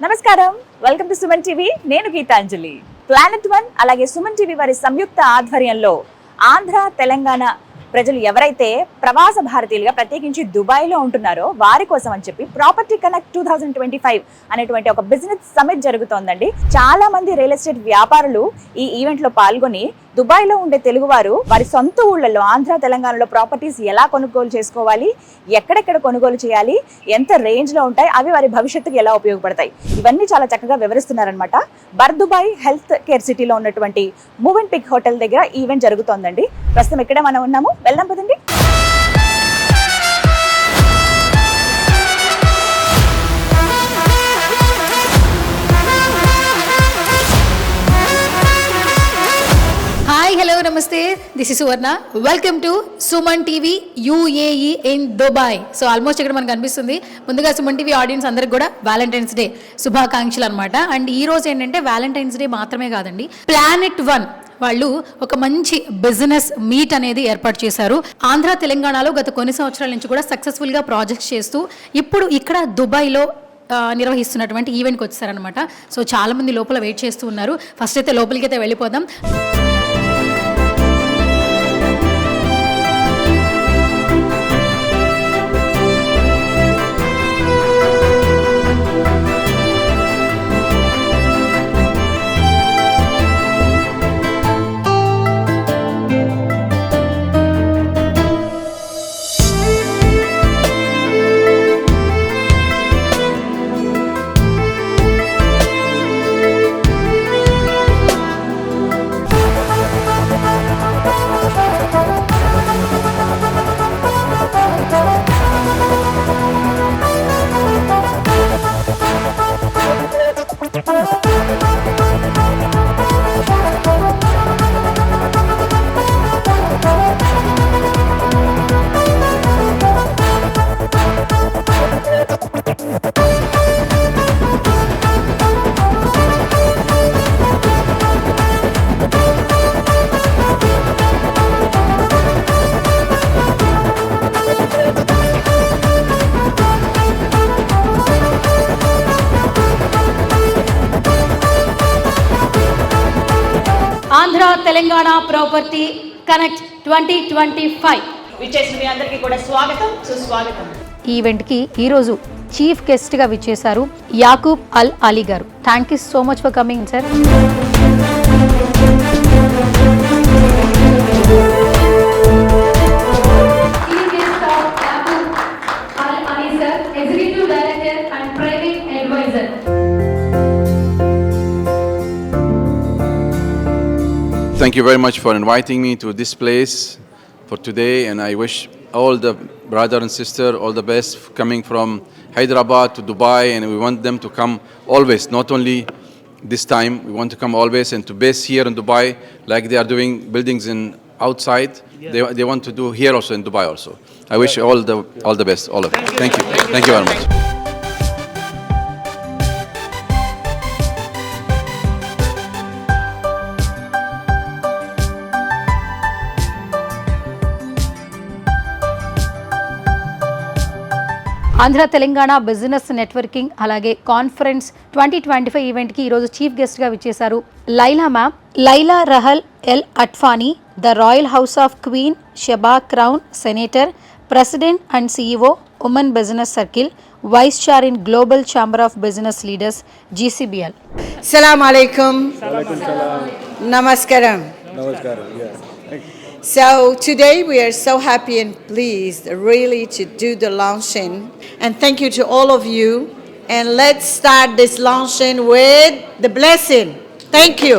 నమస్కారం, welcome to Suman TV. నేను Gitanjali. Planet one అలాగే సుమన్ టీవీ వారి సంయుక్త ఆధ్వర్యంలో ఆంధ్ర తెలంగాణ ప్రజలు ఎవరైతే ప్రవాస భారతీయులుగా ప్రత్యేకించి దుబాయ్లో ఉంటున్నారో వారి కోసం అని చెప్పి ప్రాపర్టీ కనెక్ట్ 2025 అనేటువంటి ఒక బిజినెస్ సమిట్ జరుగుతోందండి. చాలా మంది రియల్ ఎస్టేట్ వ్యాపారులు ఈ ఈవెంట్ లో పాల్గొని దుబాయ్లో ఉండే తెలుగువారు వారి సొంత ఊళ్ళల్లో ఆంధ్ర తెలంగాణలో ప్రాపర్టీస్ ఎలా కొనుగోలు చేసుకోవాలి, ఎక్కడెక్కడ కొనుగోలు చేయాలి, ఎంత రేంజ్ లో ఉంటాయి, అవి వారి భవిష్యత్తుకు ఎలా ఉపయోగపడతాయి, ఇవన్నీ చాలా చక్కగా వివరిస్తున్నారనమాట. దుబాయ్ హెల్త్ కేర్ సిటీలో ఉన్నటువంటి మూవ్ అండ్ పిక్ హోటల్ దగ్గర ఈవెంట్ జరుగుతోందండి. ప్రస్తుతం ఇక్కడే మనం ఉన్నాము, వెళ్దాం పదండి. హాయ్, హలో, నమస్తే. This is Suvarna. Welcome to Suman TV UAE in Dubai. So almost ఇక్కడ మనకు అనిపిస్తుంది. ముందుగా సుమన్ టీవీ ఆడియన్స్ అందరికి కూడా వ్యాలంటైన్స్ డే శుభాకాంక్షలు అనమాట. అండ్ ఈ రోజు ఏంటంటే వ్యాలంటైన్స్ డే మాత్రమే కాదండి, ప్లానెట్ వన్ వాళ్ళు ఒక మంచి బిజినెస్ మీట్ అనేది ఏర్పాటు చేశారు. ఆంధ్ర తెలంగాణలో గత కొన్ని సంవత్సరాల నుంచి కూడా సక్సెస్ఫుల్గా ప్రాజెక్ట్స్ చేస్తూ ఇప్పుడు ఇక్కడ దుబాయ్లో నిర్వహిస్తున్నటువంటి ఈవెంట్కి వచ్చారనమాట. సో చాలా మంది లోపల వెయిట్ చేస్తూ ఉన్నారు. ఫస్ట్ అయితే లోపలికి అయితే వెళ్ళిపోదాం. ఆంధ్ర తెలంగాణ ప్రాపర్టీ కనెక్ట్ 2025 విచ్చేసిన మీ అందరికీ కూడా స్వాగతం, సుస్వాగతం. ఈ ఈవెంట్కి ఈరోజు చీఫ్ గెస్ట్గా విచ్చేశారు యాకూబ్ అల్ అలీ గారు. Thank you so much for coming sir. Thank you very much for inviting me to this place for today, and I wish all the brother and sister all the best coming from Hyderabad to Dubai, and we want them to come always, not only this time, we want to come always and to base here in Dubai like they are doing buildings in outside. They want to do here also in Dubai also. I wish all the best, all of you. Thank you very much. Andhra Telangana business networking అలాగే conference 2025 ఈవెంట్కి ఈరోజు chief గెస్ట్గా విచ్చేశారు Laila ma'am. Laila Rahal El Atfani, the royal house of queen Sheba crown senator, president and CEO women business circle, vice chair in global chamber of business leaders GCBL. Assalamu alaikum. Namaskaram. So today we are so happy and pleased really to do the launching, and thank you to all of you, and let's start this launching with the blessing. Thank you.